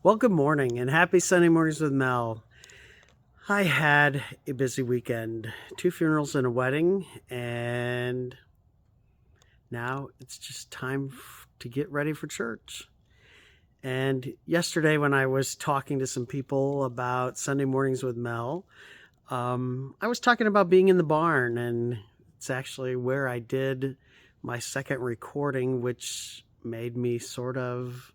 Well, good morning and happy Sunday mornings with Mel. I had a busy weekend, two funerals and a wedding, and now it's just time to get ready for church. And yesterday, when I was talking to some people about Sunday mornings with Mel, I was talking about being in the barn, and it's actually where I did my second recording, which made me sort of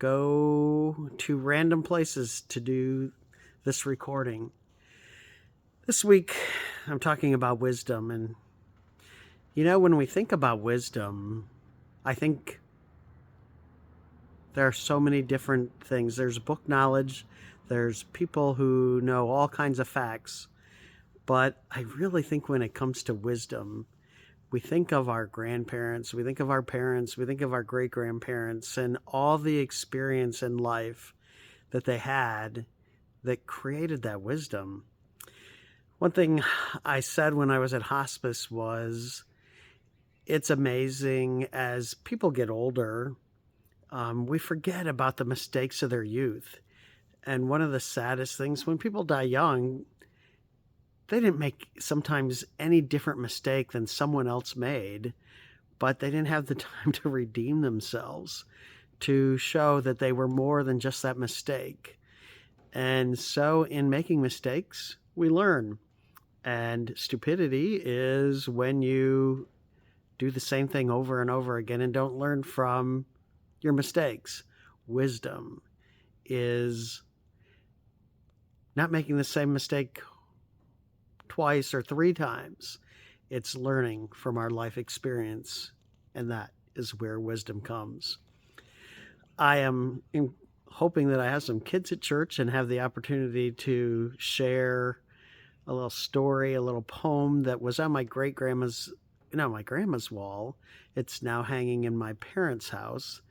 go to random places to do this recording. This week, I'm talking about wisdom. And, when we think about wisdom, I think there are so many different things. There's book knowledge, there's people who know all kinds of facts. But I really think when it comes to wisdom, we think of our grandparents, we think of our parents, we think of our great grandparents, and all the experience in life that they had that created that wisdom. One thing I said when I was at hospice was it's amazing as people get older, we forget about the mistakes of their youth. And one of the saddest things, when people die young, they didn't make sometimes any different mistake than someone else made, but they didn't have the time to redeem themselves, to show that they were more than just that mistake. And so in making mistakes, we learn. And stupidity is when you do the same thing over and over again and don't learn from your mistakes. Wisdom is not making the same mistake twice or three times. It's learning from our life experience, and that is where wisdom comes. I am hoping that I have some kids at church and have the opportunity to share a little story, a little poem that was on my grandma's wall. It's now hanging in my parents' house,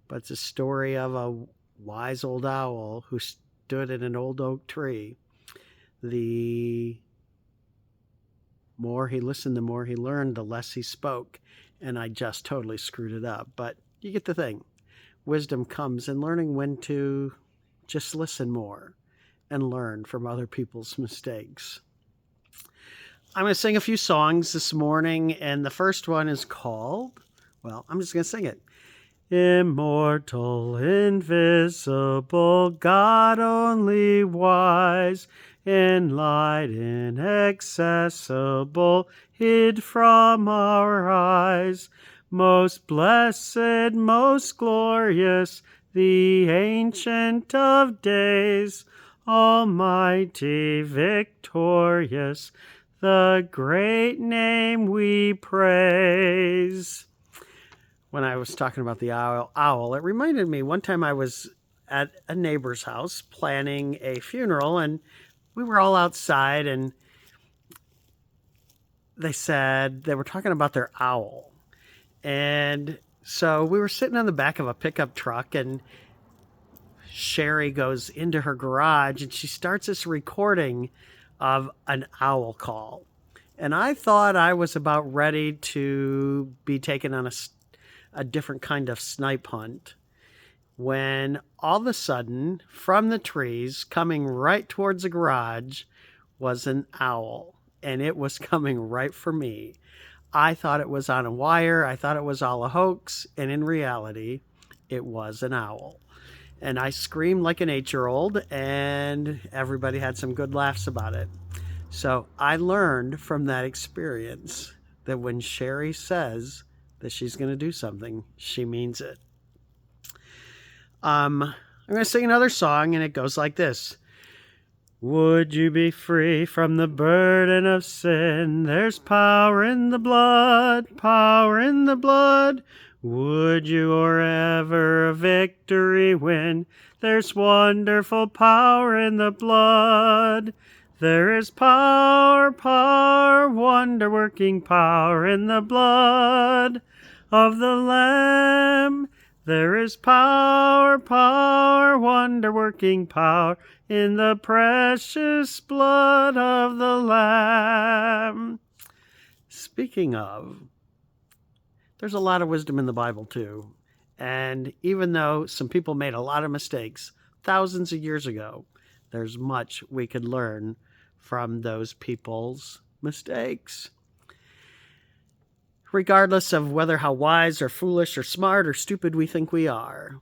but it's a story of a wise old owl who stood in an old oak tree. The more he listened, the more he learned, the less he spoke. And I just totally screwed it up. But you get the thing. Wisdom comes in learning when to just listen more and learn from other people's mistakes. I'm going to sing a few songs this morning, and the first one is called, I'm just going to sing it. Immortal, invisible, God only wise, in light inaccessible, hid from our eyes. Most blessed, most glorious, the Ancient of Days, almighty, victorious, the great name we praise. When I was talking about the owl, it reminded me one time I was at a neighbor's house planning a funeral, and we were all outside, and they said they were talking about their owl. And so we were sitting on the back of a pickup truck, and Sherry goes into her garage and she starts this recording of an owl call. And I thought I was about ready to be taken on a different kind of snipe hunt when all of a sudden, from the trees coming right towards the garage, was an owl. And it was coming right for me. I thought it was on a wire. I thought it was all a hoax. And in reality, it was an owl. And I screamed like an 8-year-old, and everybody had some good laughs about it. So I learned from that experience that when Sherry says that she's going to do something, she means it. I'm going to sing another song, and it goes like this. Would you be free from the burden of sin? There's power in the blood, power in the blood. Would you or ever a victory win? There's wonderful power in the blood. There is power, power, wonder-working power in the blood of the Lamb. There is power, power, wonder-working power in the precious blood of the Lamb. Speaking of, there's a lot of wisdom in the Bible too. And even though some people made a lot of mistakes thousands of years ago, there's much we could learn from those people's mistakes. Regardless of whether how wise or foolish or smart or stupid we think we are.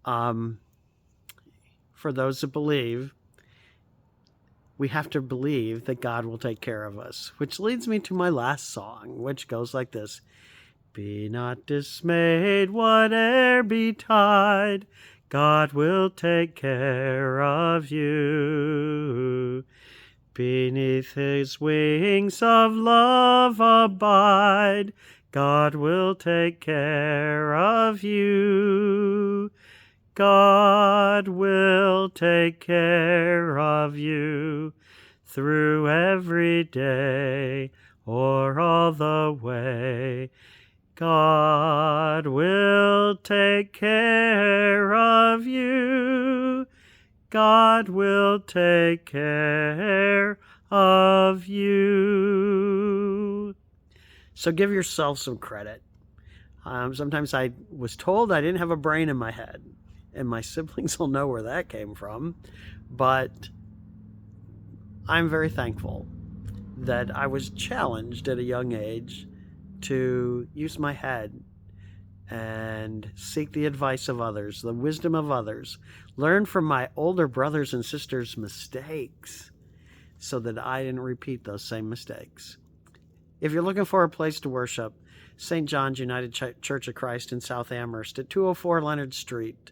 For those that believe, we have to believe that God will take care of us, which leads me to my last song, which goes like this. Be not dismayed, whate'er betide, God will take care of you. Beneath his wings of love abide, God will take care of you. God will take care of you through every day or all the way. God will take care of you. God will take care of you. So give yourself some credit. Sometimes I was told I didn't have a brain in my head, and my siblings will know where that came from. But I'm very thankful that I was challenged at a young age to use my head and seek the advice of others, the wisdom of others, learn from my older brothers and sisters' mistakes so that I didn't repeat those same mistakes. If you're looking for a place to worship, St. John's United Church of Christ in South Amherst at 204 Leonard Street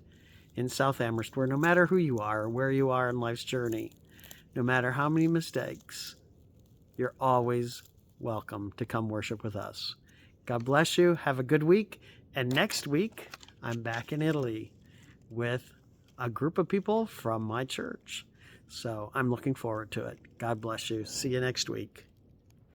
in South Amherst, where no matter who you are or where you are in life's journey, no matter how many mistakes, you're always welcome to come worship with us. God bless you. Have a good week. And next week, I'm back in Italy with a group of people from my church. So I'm looking forward to it. God bless you. See you next week.